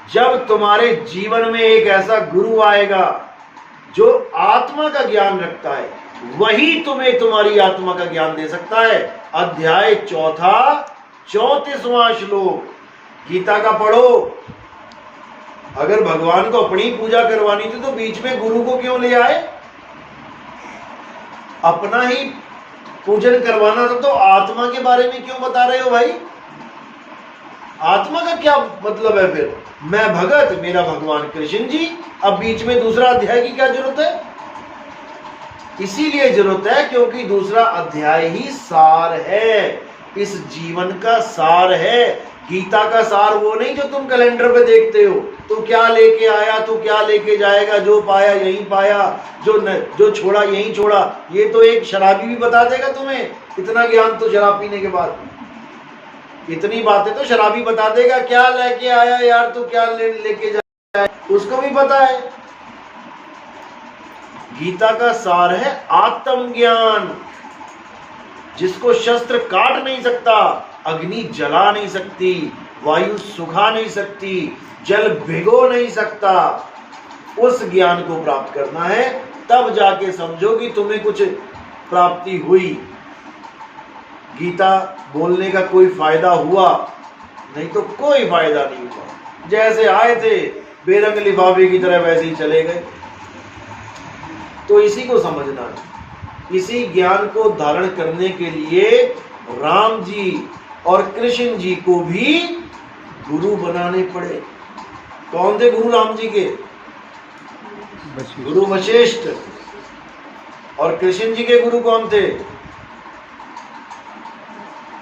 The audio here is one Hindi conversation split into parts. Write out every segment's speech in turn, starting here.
जब तुम्हारे जीवन में एक ऐसा गुरु आएगा जो आत्मा का ज्ञान रखता है, वही तुम्हें तुम्हारी आत्मा का ज्ञान दे सकता है। अध्याय 4 34वां श्लोक गीता का पढ़ो। अगर भगवान को अपनी पूजा करवानी थी तो बीच में गुरु को क्यों ले आए? अपना ही पूजन करवाना था तो आत्मा के बारे में क्यों बता रहे हो भाई? आत्मा का क्या मतलब है फिर? मैं भगत, मेरा भगवान कृष्ण जी, अब बीच में दूसरा अध्याय की क्या जरूरत है? इसीलिए जरूरत है क्योंकि दूसरा अध्याय ही सार है, इस जीवन का सार है। गीता का सार वो नहीं जो तुम कैलेंडर पे देखते हो, तू क्या लेके आया, तू क्या लेके जाएगा, जो पाया यहीं पाया, जो छोड़ा यहीं छोड़ा। ये तो एक शराबी भी बता देगा तुम्हें इतना ज्ञान, तो शराब पीने के बाद इतनी बातें तो शराबी बता देगा। क्या लेके आया यार, तू क्या लेके जाए, उसको भी पता है। गीता का सार है आत्मज्ञान, जिसको शस्त्र काट नहीं सकता, अग्नि जला नहीं सकती, वायु सुखा नहीं सकती, जल भिगो नहीं सकता। उस ज्ञान को प्राप्त करना है, तब जाके समझो कि तुम्हें कुछ प्राप्ति हुई। गीता बोलने का कोई फायदा हुआ? नहीं तो कोई फायदा नहीं हुआ। जैसे आए थे बेरंग लिफाफे की तरह वैसे ही चले गए। तो इसी को समझना है। इसी ज्ञान को धारण करने के लिए राम जी और कृष्ण जी को भी गुरु बनाने पड़े। कौन थे गुरु राम जी के? गुरु वशिष्ठ। और कृष्ण जी के गुरु कौन थे?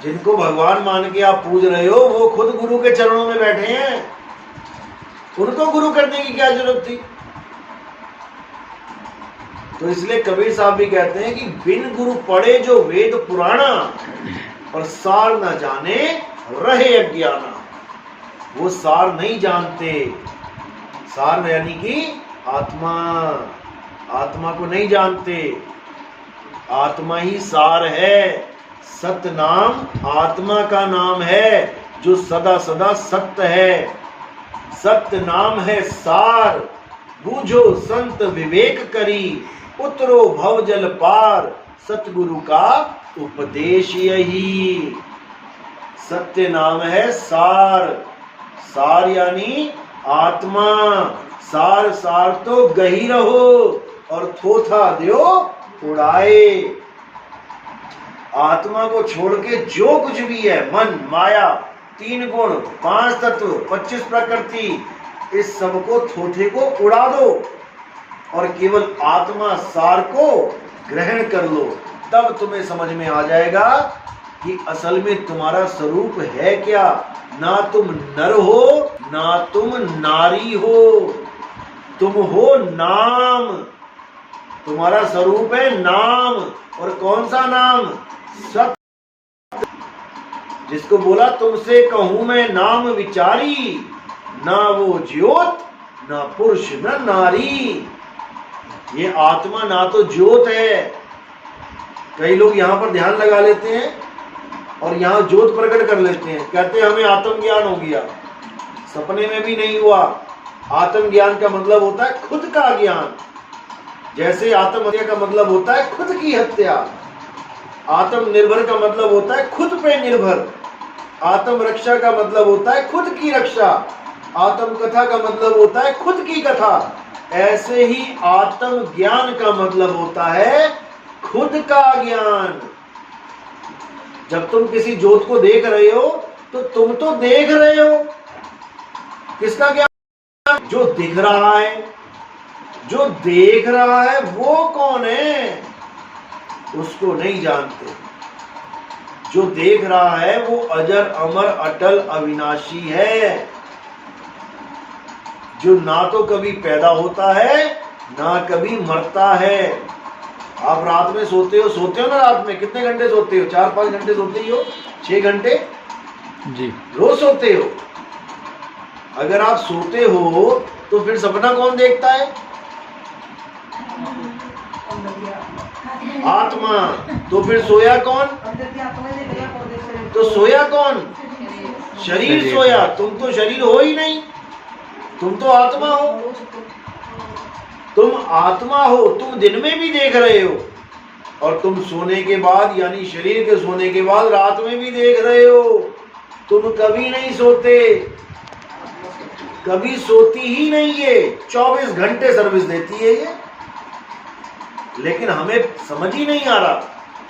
जिनको भगवान मान के आप पूज रहे हो वो खुद गुरु के चरणों में बैठे हैं। उनको गुरु करने की क्या जरूरत थी? तो इसलिए कबीर साहब भी कहते हैं कि बिन गुरु पढ़े जो वेद पुराना, और सार न जाने रहे अज्ञाना। वो सार नहीं जानते। सार यानी कि आत्मा, आत्मा को नहीं जानते। आत्मा ही सार है। सत्य नाम आत्मा का नाम है, जो सदा सदा सत्य है। सत्य नाम है सार, बूझो संत विवेक करी, उतरो भव जल पार, सतगुरु का उपदेश यही। सत्य नाम है सार। सार यानी आत्मा। सार सार तो गही रहो और थोथा दो उड़ाए। आत्मा को छोड़ के जो कुछ भी है, मन, माया, 3 गुण, 5 तत्व, 25 प्रकृति, इस सब को थोथे को उड़ा दो और केवल आत्मा सार को ग्रहण कर लो। तब तुम्हें समझ में आ जाएगा कि असल में तुम्हारा स्वरूप है क्या। ना तुम नर हो ना तुम नारी हो, तुम हो नाम। तुम्हारा स्वरूप है नाम। और कौन सा नाम? सत्य। जिसको बोला तुमसे कहूं मैं नाम विचारी, ना वो ज्योत ना पुरुष ना नारी। ये आत्मा ना तो ज्योत है। कई लोग यहाँ पर ध्यान लगा लेते हैं और यहाँ ज्योत प्रकट कर लेते हैं, कहते हैं हमें आत्मज्ञान हो गया। सपने में भी नहीं हुआ। आत्मज्ञान का मतलब होता है खुद का ज्ञान। जैसे आत्महत्या का मतलब होता है खुद की हत्या। आत्मनिर्भर का मतलब होता है खुद पे निर्भर। आत्म रक्षा का मतलब होता है खुद की रक्षा। आत्म कथा का मतलब होता है खुद की कथा। ऐसे ही आत्म ज्ञान का मतलब होता है खुद का ज्ञान। जब तुम किसी ज्योत को देख रहे हो तो तुम तो देख रहे हो। किसका ज्ञान? जो दिख रहा है। जो देख रहा है वो कौन है? उसको नहीं जानते। जो देख रहा है वो अजर अमर अटल अविनाशी है, जो ना तो कभी पैदा होता है ना कभी मरता है। आप रात में सोते हो ना? रात में कितने घंटे सोते हो? 4-5 घंटे सोते ही हो? 6 घंटे जी रोज सोते हो। अगर आप सोते हो तो फिर सपना कौन देखता है? आत्मा। तो फिर सोया कौन? तो सोया कौन? शरीर सोया। तुम तो शरीर हो ही नहीं। तुम तो आत्मा हो, तुम आत्मा हो, तुम दिन में भी देख रहे हो और तुम सोने के बाद यानी शरीर के सोने के बाद रात में भी देख रहे हो। तुम कभी नहीं सोते, कभी सोती ही नहीं है, 24 घंटे सर्विस देती है ये। लेकिन हमें समझ ही नहीं आ रहा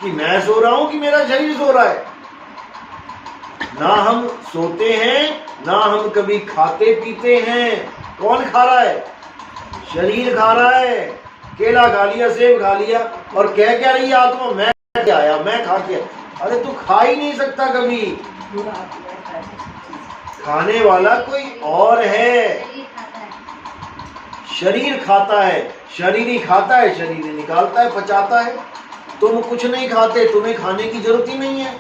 कि मैं सो रहा हूं कि मेरा शरीर सो रहा है। ना हम सोते हैं, ना हम कभी खाते पीते हैं। कौन खा रहा है? शरीर खा रहा है। केला खा लिया, सेब खा लिया और कह क्या रही है आत्मा, मैं क्या आया, मैं खा के। अरे तू खा ही नहीं सकता कभी, खाने वाला कोई और है। शरीर खाता है, शरीर ही खाता है, शरीर ही निकालता है, पचाता है। तुम कुछ नहीं खाते, तुम्हें खाने की जरूरत ही नहीं है।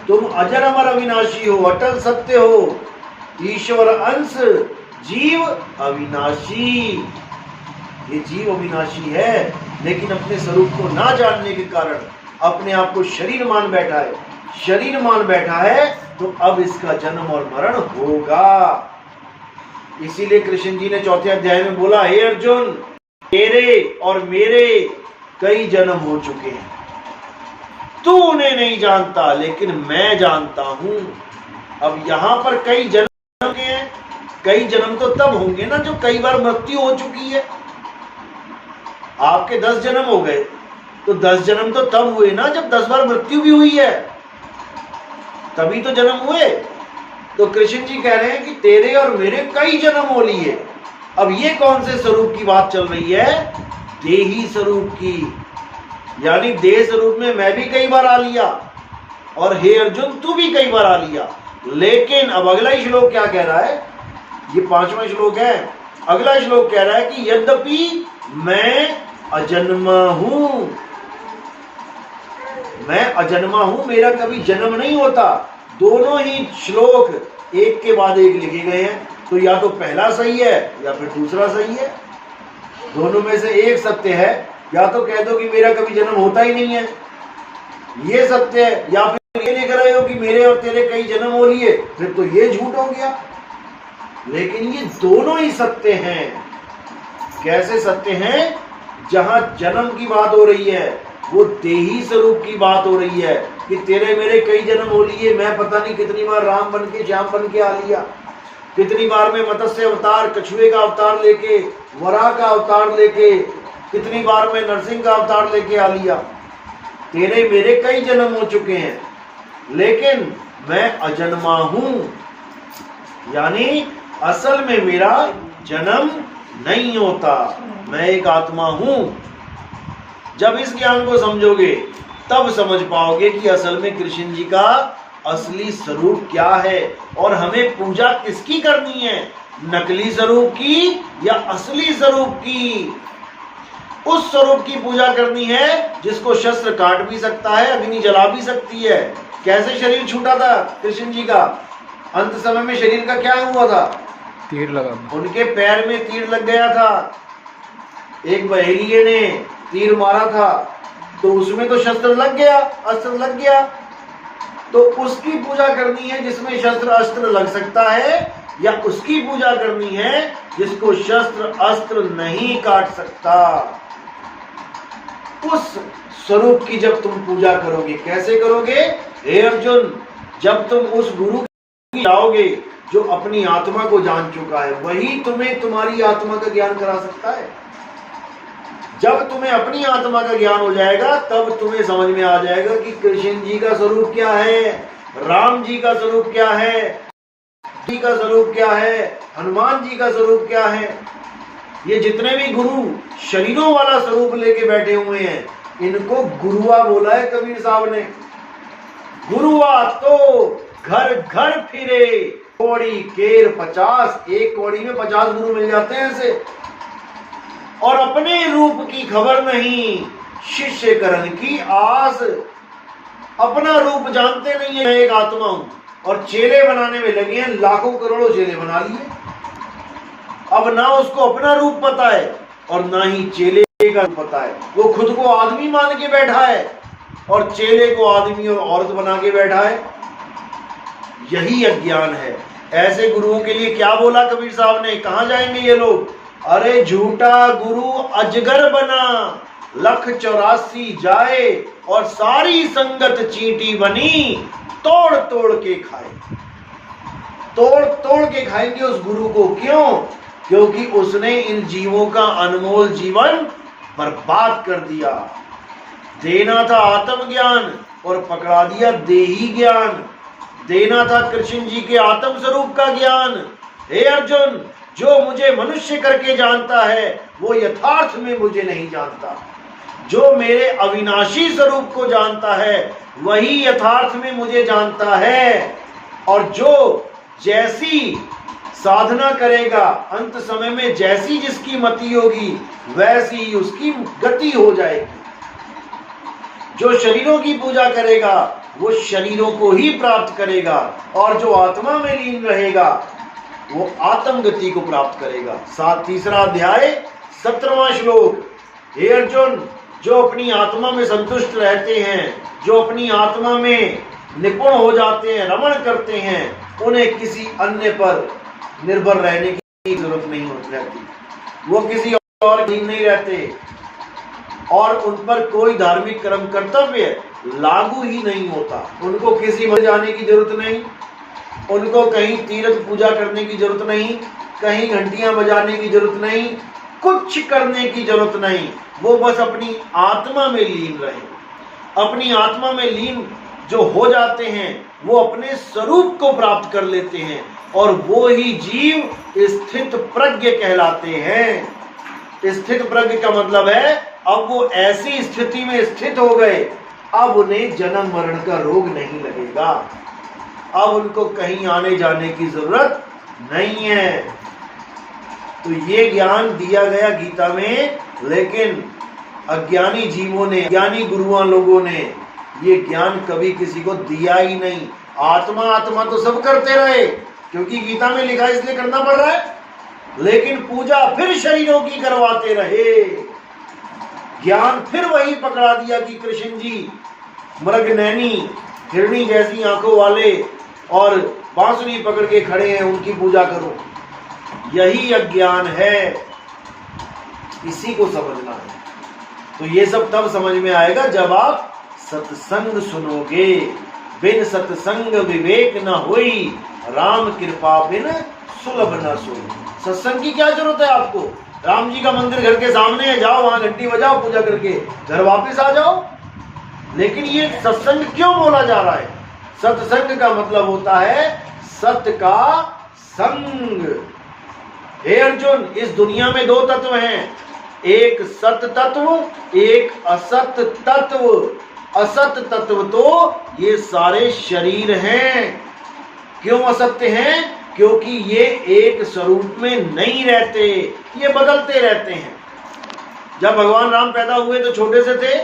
तुम अजर अमर अविनाशी हो, अटल सत्य हो, ईश्वर अंश, जीव अविनाशी। ये जीव अविनाशी है, लेकिन अपने स्वरूप को ना जानने के कारण अपने आप को शरीर मान बैठा है। शरीर मान बैठा है तो अब इसका जन्म और मरण होगा। इसीलिए कृष्ण जी ने 4 अध्याय में बोला, हे अर्जुन, तेरे और मेरे कई जन्म हो चुके हैं, तू उन्हें नहीं जानता लेकिन मैं जानता हूं। अब यहां पर कई जन्म के हैं, कई जन्म तो तब होंगे ना जो कई बार मृत्यु हो चुकी है। आपके 10 जन्म हो गए तो 10 जन्म तो तब हुए ना जब 10 बार मृत्यु भी हुई है, तभी तो जन्म हुए। तो कृष्ण जी कह रहे हैं कि तेरे और मेरे कई जन्म हो लिए। अब ये कौन से स्वरूप की बात चल रही है? देही स्वरूप की, यानी देह स्वरूप में मैं भी कई बार आ लिया और हे अर्जुन तू भी कई बार आ लिया। लेकिन अब अगला ही श्लोक क्या कह रहा है? ये 5वां श्लोक है। अगला श्लोक कह रहा है कि यद्यपि मैं अजन्मा हूं, मैं अजन्मा हूं, मेरा कभी जन्म नहीं होता। दोनों ही श्लोक एक के बाद एक लिखे गए हैं, तो या तो पहला सही है या फिर दूसरा सही है। दोनों में से एक सत्य है। या तो कह दो कि मेरा कभी जन्म होता ही नहीं है, ये सत्य है, या फिर ये लिख रहे हो कि मेरे और तेरे कई जन्म हो लिए, फिर तो ये झूठ हो गया। लेकिन ये दोनों ही सत्य हैं। कैसे सत्य हैं? जहां जन्म की बात हो रही है वो देही स्वरूप की बात हो रही है कि तेरे मेरे कई जन्म हो लिए, मैं पता नहीं कितनी बार राम बन के श्याम बन के आ लिया, कितनी बार में मत्स्य अवतार, कछुए का अवतार लेके, वराह का अवतार लेके, कितनी बार में नरसिंह का अवतार लेके आ लिया। तेरे मेरे कई जन्म हो चुके हैं, लेकिन मैं अजन्मा हूं, यानी असल में मेरा जन्म नहीं होता, मैं एक आत्मा हूं। जब इस ज्ञान को समझोगे तब समझ पाओगे कि असल में कृष्ण जी का असली स्वरूप क्या है और हमें पूजा किसकी करनी है, नकली स्वरूप की या असली स्वरूप की। उस स्वरूप की पूजा करनी है जिसको शस्त्र काट भी सकता है, अग्नि जला भी सकती है। कैसे शरीर छूटा था कृष्ण जी का? अंत समय में शरीर का क्या हुआ था? तीर लगा, उनके पैर में तीर लग गया था। एक बहेलिये ने तीर मारा था तो उसमें तो शस्त्र लग गया, अस्त्र लग गया। तो उसकी पूजा करनी है जिसमें शस्त्र अस्त्र लग सकता है, या उसकी पूजा करनी है जिसको शस्त्र अस्त्र नहीं काट सकता। उस स्वरूप की जब तुम पूजा करोगे, कैसे करोगे? हे अर्जुन, जब तुम उस गुरु की जाओगे जो अपनी आत्मा को जान चुका है, वही तुम्हें तुम्हारी आत्मा का ज्ञान करा सकता है। जब तुम्हें अपनी आत्मा का ज्ञान हो जाएगा तब तुम्हें समझ में आ जाएगा कि कृष्ण जी का स्वरूप क्या है, राम जी का स्वरूप क्या है, जी का स्वरूप क्या है, हनुमान जी का स्वरूप क्या है। ये जितने भी गुरु शरीरों वाला स्वरूप लेके बैठे हुए हैं, इनको गुरुआ बोला है कबीर साहब ने। गुरुआ तो घर घर फिरे, कौड़ी केर 50, एक कौड़ी में 50 गुरु मिल जाते हैं ऐसे। और अपने रूप की खबर नहीं, शिष्य करण की आस। अपना रूप जानते नहीं है, मैं एक आत्मा हूं, और चेले बनाने में लगे हैं, लाखों करोड़ों चेले बना लिए। अब ना उसको अपना रूप पता है और ना ही चेले का रूप पता है। वो खुद को आदमी मान के बैठा है और चेले को आदमी और औरत बना के बैठा है। यही अज्ञान है। ऐसे गुरुओं के लिए क्या बोला कबीर साहब ने, कहां जाएंगे ये लोग? अरे झूठा गुरु अजगर बना, लख 84 जाए और सारी संगत चींटी बनी, तोड़ तोड़ के खाए। तोड़ तोड़ के खाएंगे उस गुरु को। क्यों? क्योंकि उसने इन जीवों का अनमोल जीवन बर्बाद कर दिया। देना था आत्मज्ञान और पकड़ा दिया देही ज्ञान। देना था कृष्ण जी के आत्म स्वरूप का ज्ञान। हे अर्जुन, जो मुझे मनुष्य करके जानता है वो यथार्थ में मुझे नहीं जानता। जो मेरे अविनाशी स्वरूप को जानता है वही यथार्थ में मुझे जानता है। और जो जैसी साधना करेगा, अंत समय में जैसी जिसकी मति होगी वैसी ही उसकी गति हो जाएगी। जो शरीरों की पूजा करेगा वो शरीरों को ही प्राप्त करेगा, और जो आत्मा में लीन रहेगा वो आत्म गति को प्राप्त करेगा। तीसरा अध्याय 17वां श्लोक। हे अर्जुन, जो अपनी आत्मा में संतुष्ट रहते हैं, जो अपनी आत्मा में निपुण हो जाते हैं, रमण करते हैं, उन्हें किसी अन्य पर निर्भर रहने की जरूरत नहीं रहती। वो किसी और अधीन नहीं रहते और उन पर कोई धार्मिक कर्म कर्तव्य लागू ही नहीं होता। उनको किसी मंदिर जाने की जरूरत नहीं, उनको कहीं तीर्थ पूजा करने की जरूरत नहीं, कहीं घंटियां बजाने की जरूरत नहीं, कुछ करने की जरूरत नहीं। वो बस अपनी आत्मा में लीन रहे। अपनी आत्मा में लीन जो हो जाते हैं वो अपने स्वरूप को प्राप्त कर लेते हैं, और वो ही जीव स्थित प्रज्ञ कहलाते हैं। स्थित प्रज्ञ का मतलब है अब वो ऐसी स्थिति में स्थित हो गए, अब उन्हें जन्म मरण का रोग नहीं लगेगा। अब उनको कहीं आने जाने की जरूरत नहीं है। तो ये ज्ञान दिया गया गीता में, लेकिन अज्ञानी जीवों ने, ज्ञानी गुरुओं लोगों ने ये ज्ञान कभी किसी को दिया ही नहीं। आत्मा आत्मा तो सब करते रहे, क्योंकि गीता में लिखा इसलिए करना पड़ रहा है, लेकिन पूजा फिर शरीरों की करवाते रहे। ज्ञान फिर वही पकड़ा दिया कि कृष्ण जी मृगनैनी हिरणी जैसी आंखों वाले और बांसुरी पकड़ के खड़े हैं, उनकी पूजा करो। यही अज्ञान है, इसी को समझना है। तो ये सब तब समझ में आएगा जब आप सत्संग सुनोगे। बिन सत्संग विवेक न होई, राम कृपा बिन सुलभ न सोई। सत्संग की क्या जरूरत है आपको? राम जी का मंदिर घर के सामने है, जाओ वहां घंटी बजाओ, पूजा करके घर वापस आ जाओ। लेकिन ये सत्संग क्यों बोला जा रहा है? सत्संग का मतलब होता है सत्य का संग। हे अर्जुन, इस दुनिया में दो तत्व हैं, एक सत्य तत्व, एक असत तत्व। असत तत्व तो ये सारे शरीर हैं। क्यों असत्य हैं? क्योंकि ये एक स्वरूप में नहीं रहते, ये बदलते रहते हैं। जब भगवान राम पैदा हुए तो छोटे से थे,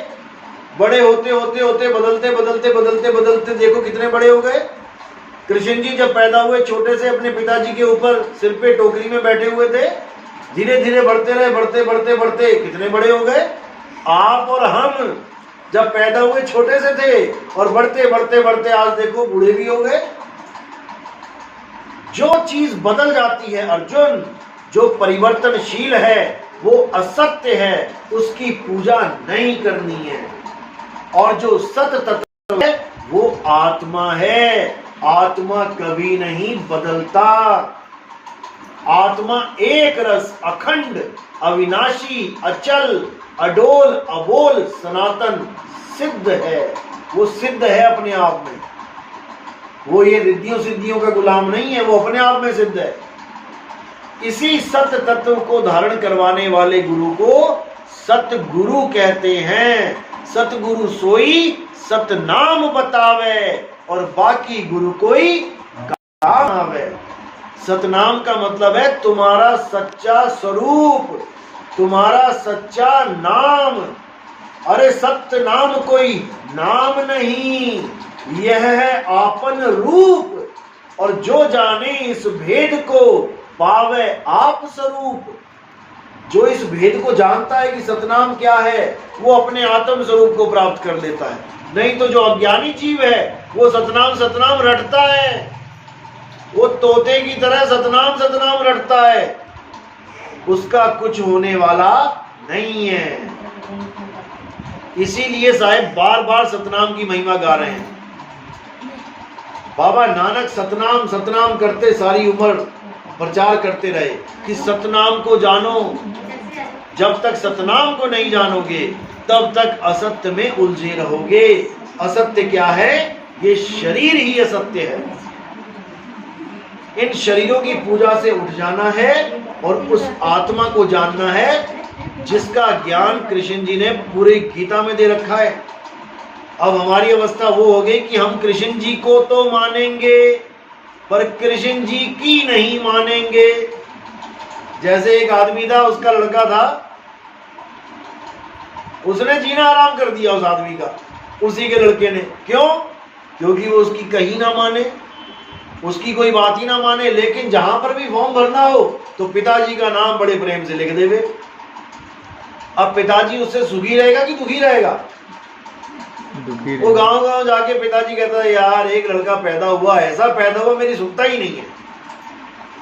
बड़े होते होते होते बदलते बदलते बदलते बदलते देखो कितने बड़े हो गए। कृष्ण जी जब पैदा हुए छोटे से अपने पिताजी के ऊपर सिर पे टोकरी में बैठे हुए थे, धीरे धीरे बढ़ते रहे, बढ़ते बढ़ते बढ़ते कितने बड़े हो गए। आप और हम जब पैदा हुए छोटे से थे और बढ़ते बढ़ते बढ़ते आज देखो बूढ़े भी हो गए। जो चीज बदल जाती है अर्जुन, जो परिवर्तनशील है वो असत्य है, उसकी पूजा नहीं करनी है। और जो सत्य तत्व है वो आत्मा है। आत्मा कभी नहीं बदलता। आत्मा एक रस, अखंड, अविनाशी, अचल, अडोल, अबोल, सनातन, सिद्ध है। वो सिद्ध है अपने आप में। वो ये रिद्धियों सिद्धियों का गुलाम नहीं है, वो अपने आप में सिद्ध है। इसी सत्य तत्व को धारण करवाने वाले गुरु को सतगुरु कहते हैं। सतगुरु सोई सत नाम बतावे, और बाकी गुरु कोई काम आवे। सतनाम का मतलब है तुम्हारा सच्चा स्वरूप, तुम्हारा सच्चा नाम। अरे सत्य नाम कोई नाम नहीं, यह है आपन रूप। और जो जाने इस भेद को पावे आप स्वरूप। जो इस भेद को जानता है कि सतनाम क्या है, वो अपने आत्म स्वरूप को प्राप्त कर लेता है। नहीं तो जो अज्ञानी जीव है वो सतनाम सतनाम रटता है। वो तोते की तरह सतनाम सतनाम रटता है, उसका कुछ होने वाला नहीं है। इसीलिए साहब बार बार सतनाम की महिमा गा रहे हैं। बाबा नानक सतनाम सतनाम करते सारी उम्र प्रचार करते रहे कि सतनाम को जानो। जब तक सतनाम को नहीं जानोगे तब तक असत्य में उलझे रहोगे। असत्य क्या है? ये शरीर ही असत्य है। इन शरीरों की पूजा से उठ जाना है और उस आत्मा को जानना है जिसका ज्ञान कृष्ण जी ने पूरी गीता में दे रखा है। अब हमारी अवस्था वो हो गई कि हम कृष्ण जी को तो मानेंगे पर कृष्ण जी की नहीं मानेंगे। जैसे एक आदमी था, उसका लड़का था, उसने जीना आराम कर दिया उस आदमी का, उसी के लड़के ने। क्यों? क्योंकि वो उसकी कहीं ना माने, उसकी कोई बात ही ना माने। लेकिन जहां पर भी फॉर्म भरना हो तो पिताजी का नाम बड़े प्रेम से लिख देवे। अब पिताजी उससे सुखी रहेगा कि दुखी रहेगा? वो गांव गांव जाके पिताजी कहता है यार एक लड़का पैदा हुआ, ऐसा पैदा हुआ मेरी सुनता ही नहीं है,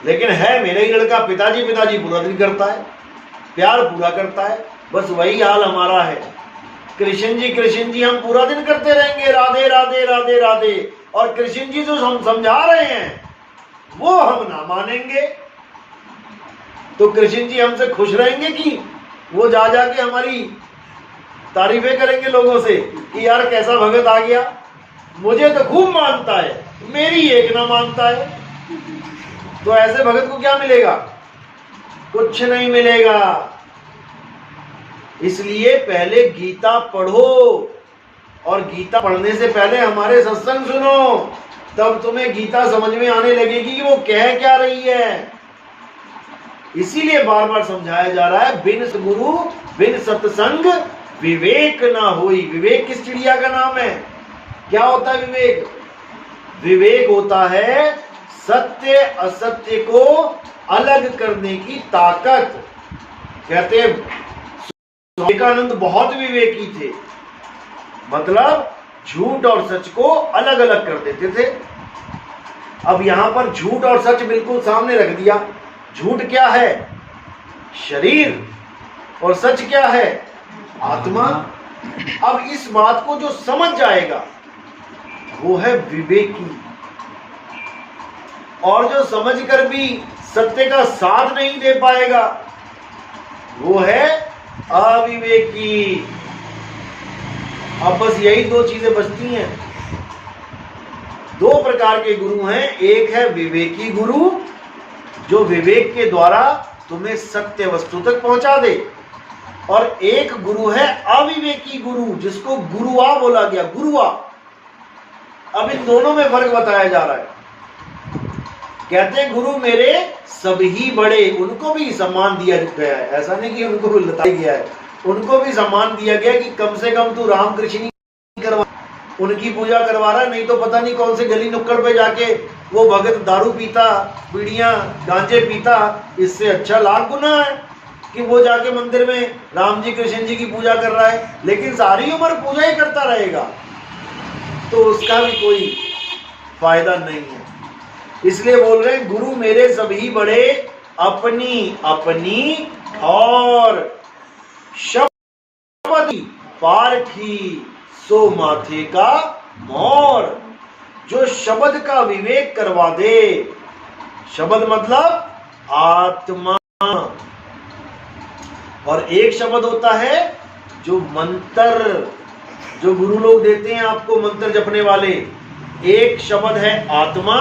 लेकिन है मेरा ही लड़का। पिताजी पिताजी पूरा दिन करता है, प्यार पूरा करता है। बस वही हाल हमारा है। कृष्ण जी हम पूरा दिन करते रहेंगे राधे राधे राधे राधे, और कृष्ण जी जो हम समझा रहे हैं वो हम ना मानेंगे। तो कृष्ण जी हमसे खुश रहेंगे कि वो जा जाके हमारी तारीफें करेंगे लोगों से कि यार कैसा भगत आ गया, मुझे तो खूब मानता है, मेरी एक ना मानता है। तो ऐसे भगत को क्या मिलेगा? कुछ नहीं मिलेगा। इसलिए पहले गीता पढ़ो, और गीता पढ़ने से पहले हमारे सत्संग सुनो, तब तुम्हें गीता समझ में आने लगेगी कि वो कह क्या रही है। इसीलिए बार बार समझाया जा रहा है बिन गुरु बिन सत्संग विवेक ना होई। विवेक किस चिड़िया का नाम है? क्या होता है विवेक? विवेक होता है सत्य असत्य को अलग करने की ताकत। कहते विवेकानंद बहुत विवेकी थे, मतलब झूठ और सच को अलग अलग कर देते थे। अब यहां पर झूठ और सच बिल्कुल सामने रख दिया। झूठ क्या है? शरीर, और सच क्या है? आत्मा। अब इस बात को जो समझ जाएगा वो है विवेकी, और जो समझकर भी सत्य का साथ नहीं दे पाएगा वो है अविवेकी। अब बस यही दो चीजें बचती हैं। दो प्रकार के गुरु हैं, एक है विवेकी गुरु जो विवेक के द्वारा तुम्हें सत्य वस्तु तक पहुंचा दे, और एक गुरु है अविवेकी गुरु जिसको गुरुआ बोला गया। गुरुआ। अब इन दोनों में फर्क बताया जा रहा है। कहते हैं गुरु मेरे सभी बड़े, उनको भी सम्मान दिया गया है। ऐसा नहीं कि उनको लताया गया है, उनको भी सम्मान दिया गया कि कम से कम तू रामकृष्ण करवा, उनकी पूजा करवा रहा है, नहीं तो पता नहीं कौन से गली नुक्कड़ पे जाके वो भगत दारू पीता, बीड़ियां गांजे पीता। इससे अच्छा लाख गुना है कि वो जाके मंदिर में राम जी कृष्ण जी की पूजा कर रहा है, लेकिन सारी उम्र पूजा ही करता रहेगा तो उसका भी कोई फायदा नहीं है। इसलिए बोल रहे हैं गुरु मेरे सभी बड़े अपनी अपनी और शब्द पारखी सो माथे का मोर। जो शब्द का विवेक करवा दे, शब्द मतलब आत्मा, और एक शब्द होता है जो मंत्र, जो गुरु लोग देते हैं आपको मंत्र जपने वाले। एक शब्द है आत्मा,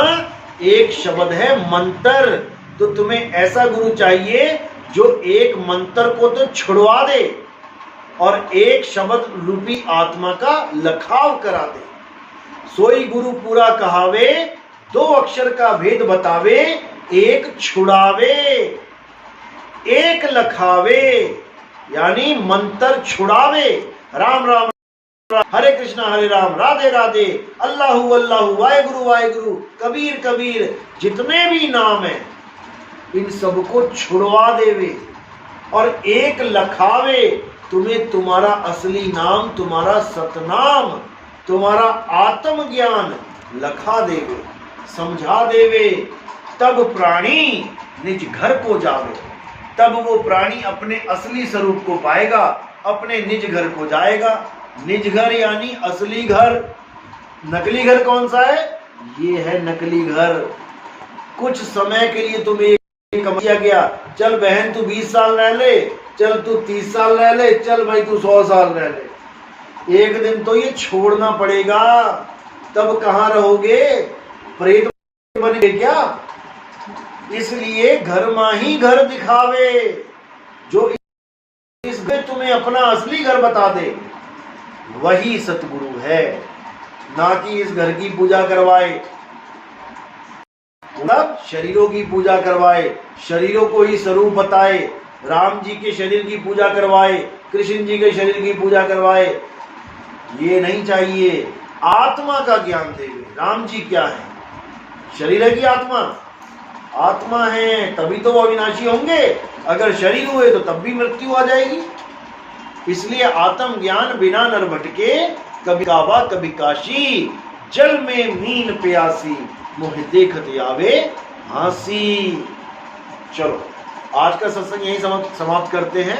एक शब्द है मंत्र। तो तुम्हें ऐसा गुरु चाहिए जो एक मंत्र को तो छुड़वा दे और एक शब्द रूपी आत्मा का लखाव करा दे। सोई गुरु पूरा कहावे, दो अक्षर का भेद बतावे, एक छुड़ावे एक लखावे, यानी मंत्र छुड़ावे। राम राम हरे कृष्णा हरे राम राधे राधे अल्लाहु अल्लाहु वाहेगुरु वाहेगुरु कबीर कबीर, जितने भी नाम है इन सबको छुड़वा देवे और एक लखावे। तुम्हें तुम्हारा असली नाम, तुम्हारा सतनाम, तुम्हारा आत्म ज्ञान लखा देवे। समझा देवे, तब प्राणी निज घर को जावे। तब वो प्राणी अपने असली स्वरूप को पाएगा, अपने निज घर को जाएगा। निज घर यानी असली घर। नकली घर कौन सा है? ये है नकली घर। कुछ समय के लिए तुम्हें कमाया गया, चल बहन तू 20 साल रह ले, चल तू 30 साल रह ले, चल भाई तू 100 साल रह ले। एक दिन तो ये छोड़ना पड़ेगा, तब कहाँ रहोगे? प्रेत बनेगे क्या? इसलिए घर मां ही घर दिखावे, जो इसमें तुम्हें अपना असली घर बता दे, वही सतगुरु है। ना कि इस घर की पूजा करवाए, मतलब शरीरों की पूजा करवाए, शरीरों को ही स्वरूप बताए, राम जी के शरीर की पूजा करवाए, कृष्ण जी के शरीर की पूजा करवाए, ये नहीं चाहिए। आत्मा का ज्ञान देवे। राम जी क्या है? शरीर है कि आत्मा? आत्मा है, तभी तो वो अविनाशी होंगे। अगर शरीर हुए तो तब भी मृत्यु आ जाएगी। इसलिए आत्म ज्ञान बिना नर भटके, कभी काबा कभी काशी, जल में मीन प्यासी, मोहे देखत आवे हासी। चलो आज का सत्संग यही समाप्त करते हैं।